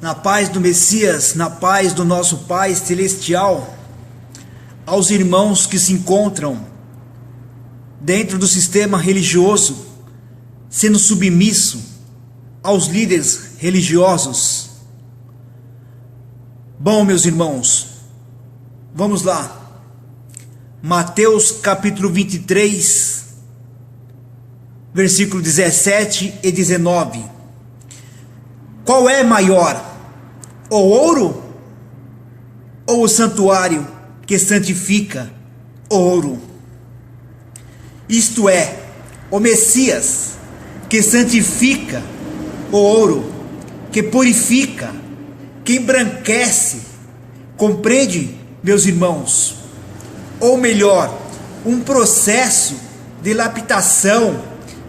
Na paz do Messias, na paz do nosso Pai Celestial, aos irmãos que se encontram dentro do sistema religioso, sendo submisso aos líderes religiosos. Bom, meus irmãos, vamos lá. Mateus capítulo 23, versículo 17 e 19. Qual é maior, o ouro ou o santuário que santifica o ouro? Isto é, o Messias que santifica o ouro, que purifica, que embranquece. Compreende, meus irmãos? Ou melhor, um processo de lapidação,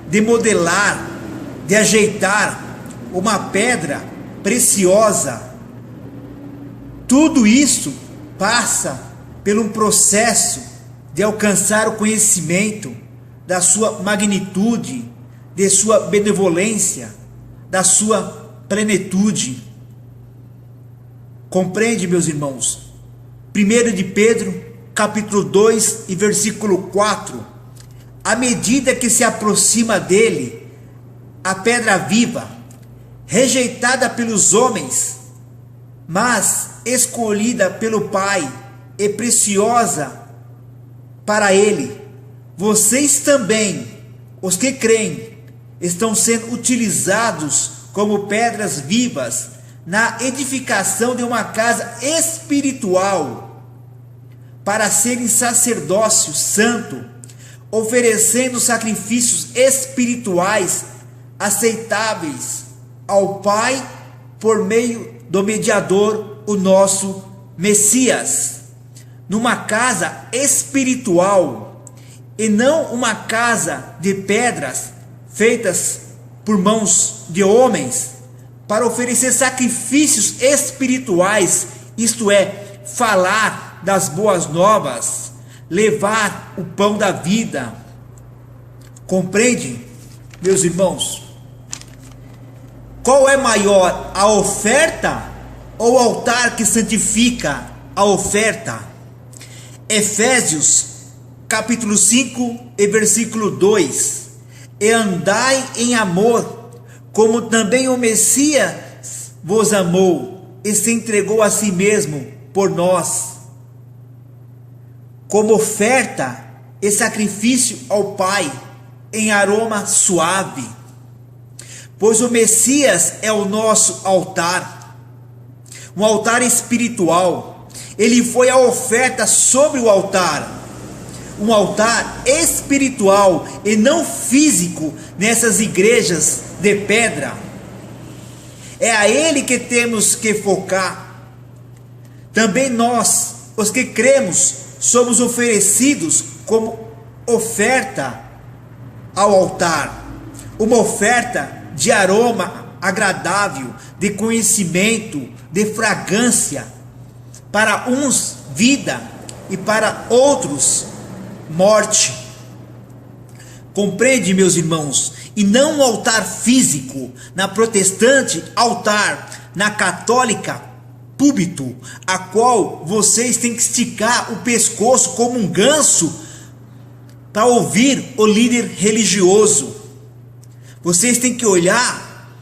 de modelar, de ajeitar uma pedra preciosa. Tudo isso passa por um processo de alcançar o conhecimento da sua magnitude, de sua benevolência, da sua plenitude. Compreende, meus irmãos? 1 de Pedro, capítulo 2 e versículo 4. À medida que se aproxima dele, a pedra viva, rejeitada pelos homens, mas escolhida pelo Pai e preciosa para ele, vocês também, os que creem, estão sendo utilizados como pedras vivas na edificação de uma casa espiritual, para serem sacerdócio santo, oferecendo sacrifícios espirituais aceitáveis ao Pai por meio do mediador, o nosso Messias, numa casa espiritual e não uma casa de pedras feitas por mãos de homens, para oferecer sacrifícios espirituais, isto é, falar das boas novas, levar o pão da vida. Compreende, meus irmãos? Qual é maior, a oferta ou o altar que santifica a oferta? Efésios capítulo 5 e versículo 2. E andai em amor, como também o Messias vos amou e se entregou a si mesmo por nós, como oferta e sacrifício ao Pai, em aroma suave. Pois o Messias é o nosso altar, um altar espiritual. Ele foi a oferta sobre o altar, um altar espiritual e não físico nessas igrejas de pedra. É a ele que temos que focar. Também nós, os que cremos, somos oferecidos como oferta ao altar, uma oferta de aroma agradável, de conhecimento, de fragrância, para uns vida e para outros morte. Compreende, meus irmãos? E não um altar físico, na protestante altar, na católica púlpito, a qual vocês têm que esticar o pescoço como um ganso para ouvir o líder religioso. Vocês têm que olhar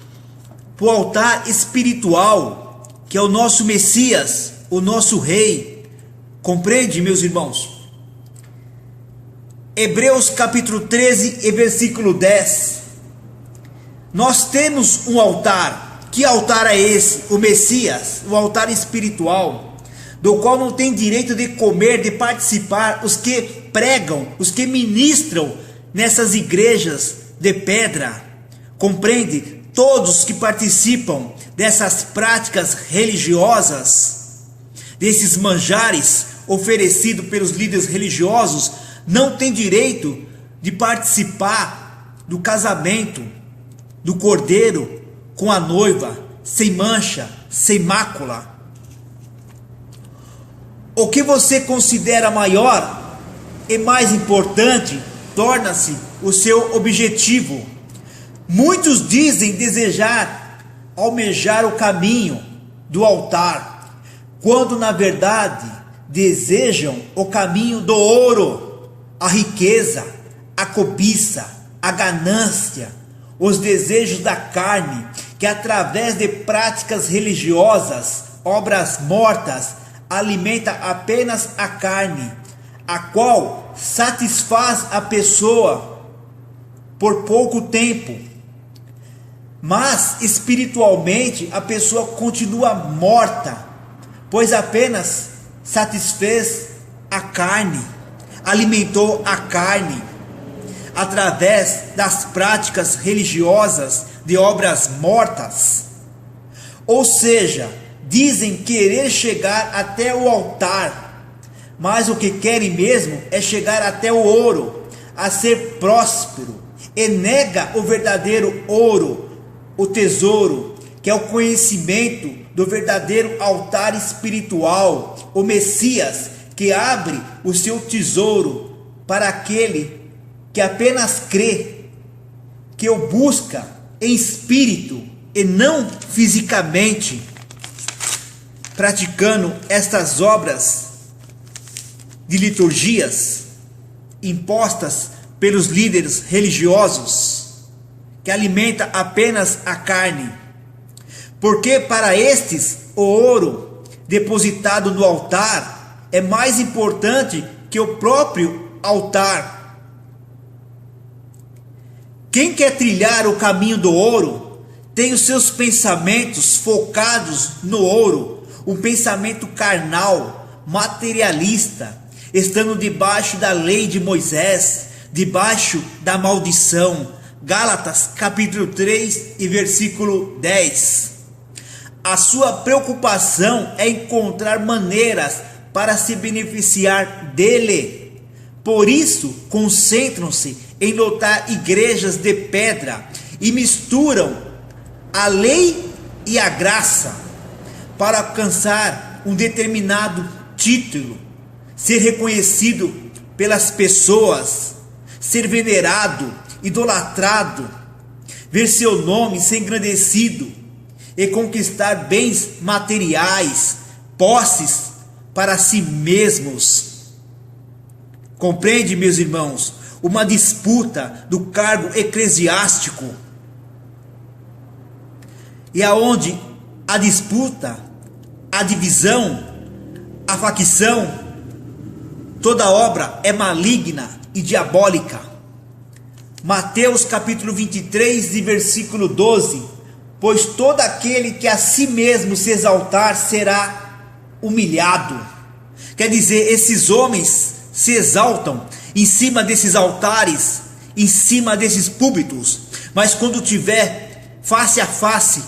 para o altar espiritual, que é o nosso Messias, o nosso Rei. Compreende, meus irmãos? Hebreus capítulo 13 e versículo 10. Nós temos um altar. Que altar é esse? O Messias, o altar espiritual, do qual não tem direito de comer, de participar, os que pregam, os que ministram nessas igrejas de pedra. Compreende? Todos que participam dessas práticas religiosas, desses manjares oferecidos pelos líderes religiosos, não tem direito de participar do casamento do cordeiro com a noiva, sem mancha, sem mácula. O que você considera maior e mais importante torna-se o seu objetivo. Muitos dizem desejar, almejar o caminho do altar, quando na verdade desejam o caminho do ouro, a riqueza, a cobiça, a ganância, os desejos da carne, que através de práticas religiosas, obras mortas, alimenta apenas a carne, a qual satisfaz a pessoa por pouco tempo, mas espiritualmente a pessoa continua morta, pois apenas satisfez a carne, alimentou a carne através das práticas religiosas de obras mortas. Ou seja, dizem querer chegar até o altar, mas o que querem mesmo é chegar até o ouro, a ser próspero, e nega o verdadeiro ouro, o tesouro, que é o conhecimento do verdadeiro altar espiritual, o Messias, que abre o seu tesouro para aquele que apenas crê, que o busca em espírito e não fisicamente, praticando estas obras de liturgias impostas pelos líderes religiosos, que alimenta apenas a carne. Porque para estes o ouro depositado no altar é mais importante que o próprio altar. Quem quer trilhar o caminho do ouro tem os seus pensamentos focados no ouro, um pensamento carnal, materialista, estando debaixo da lei de Moisés, debaixo da maldição. Gálatas capítulo 3 e versículo 10. A sua preocupação é encontrar maneiras para se beneficiar dele. Por isso, concentram-se em lotar igrejas de pedra e misturam a lei e a graça para alcançar um determinado título, ser reconhecido pelas pessoas, ser venerado, idolatrado, ver seu nome ser engrandecido e conquistar bens materiais, posses para si mesmos. Compreende, meus irmãos? Uma disputa do cargo eclesiástico, e aonde a disputa, a divisão, a facção, toda obra é maligna e diabólica. Mateus capítulo 23 e versículo 12: pois todo aquele que a si mesmo se exaltar será humilhado. Quer dizer, esses homens se exaltam em cima desses altares, em cima desses púlpitos, mas quando tiver face a face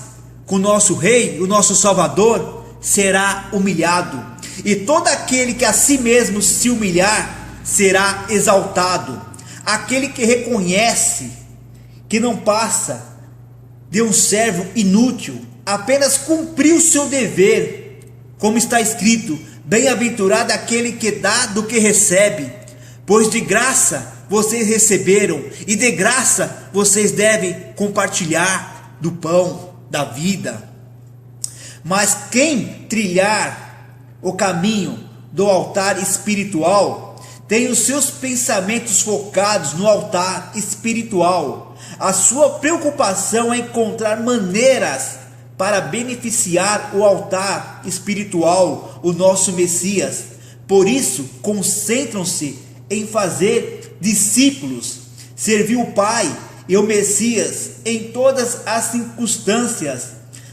com o nosso Rei, o nosso Salvador, será humilhado. E todo aquele que a si mesmo se humilhar será exaltado. Aquele que reconhece que não passa de um servo inútil, apenas cumpriu o seu dever, como está escrito: bem-aventurado aquele que dá do que recebe, pois de graça vocês receberam, e de graça vocês devem compartilhar do pão da vida. Mas quem trilhar o caminho do altar espiritual tem os seus pensamentos focados no altar espiritual. A sua preocupação é encontrar maneiras para beneficiar o altar espiritual, o nosso Messias. Por isso, concentram-se em fazer discípulos, servir o Pai e o Messias em todas as circunstâncias,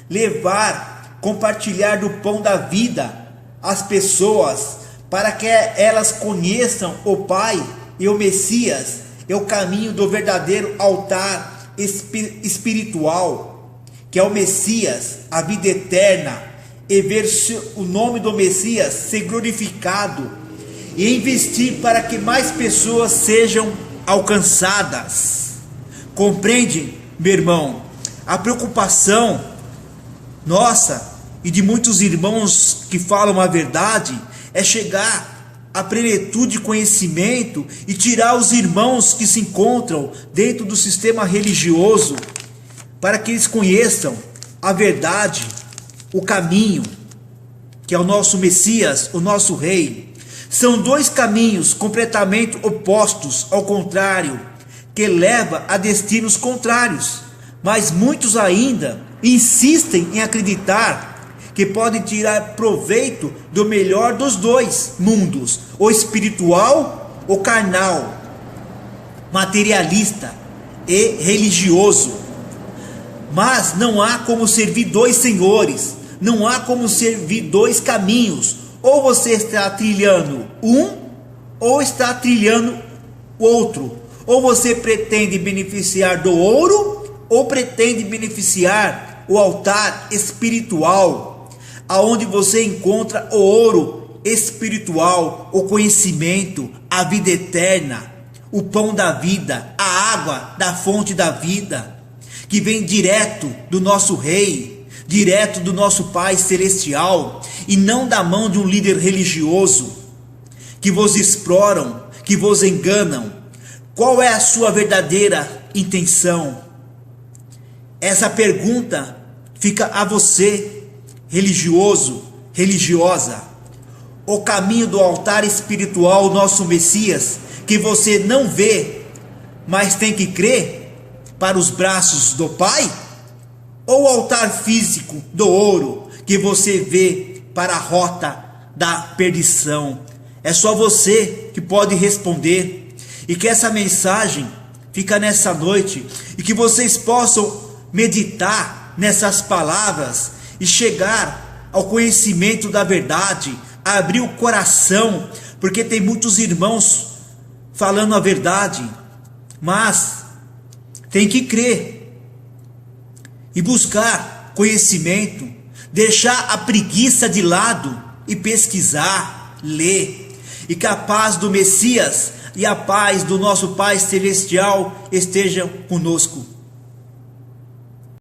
levar, compartilhar do pão da vida às pessoas, para que elas conheçam o Pai e o Messias, e o caminho do verdadeiro altar espiritual, que é o Messias, a vida eterna, e ver o nome do Messias ser glorificado, e investir para que mais pessoas sejam alcançadas. Compreende, meu irmão? A preocupação nossa e de muitos irmãos que falam a verdade é chegar à plenitude de conhecimento e tirar os irmãos que se encontram dentro do sistema religioso, para que eles conheçam a verdade o caminho, que é o nosso Messias, o nosso Rei, são dois caminhos completamente opostos, ao contrário, que leva a destinos contrários. Mas muitos ainda insistem em acreditar que podem tirar proveito do melhor dos dois mundos, o espiritual, o carnal, materialista e religioso. Mas não há como servir dois senhores, não há como servir dois caminhos. Ou você está trilhando um, ou está trilhando o outro. Ou você pretende beneficiar do ouro, ou pretende beneficiar o altar espiritual, aonde você encontra o ouro espiritual, o conhecimento, a vida eterna, o pão da vida, a água da fonte da vida, que vem direto do nosso Rei, direto do nosso Pai Celestial, e não da mão de um líder religioso, que vos exploram, que vos enganam. Qual é a sua verdadeira intenção? Essa pergunta fica a você, religioso, religiosa. O caminho do altar espiritual, nosso Messias, que você não vê, mas tem que crer, para os braços do Pai? Ou o altar físico do ouro, que você vê para a rota da perdição? É só você que pode responder. E que essa mensagem fica nessa noite, e que vocês possam meditar nessas palavras e chegar ao conhecimento da verdade, abrir o coração, porque tem muitos irmãos falando a verdade, mas tem que crer e buscar conhecimento, deixar a preguiça de lado e pesquisar, ler, e que a paz do Messias e a paz do nosso Pai Celestial estejam conosco.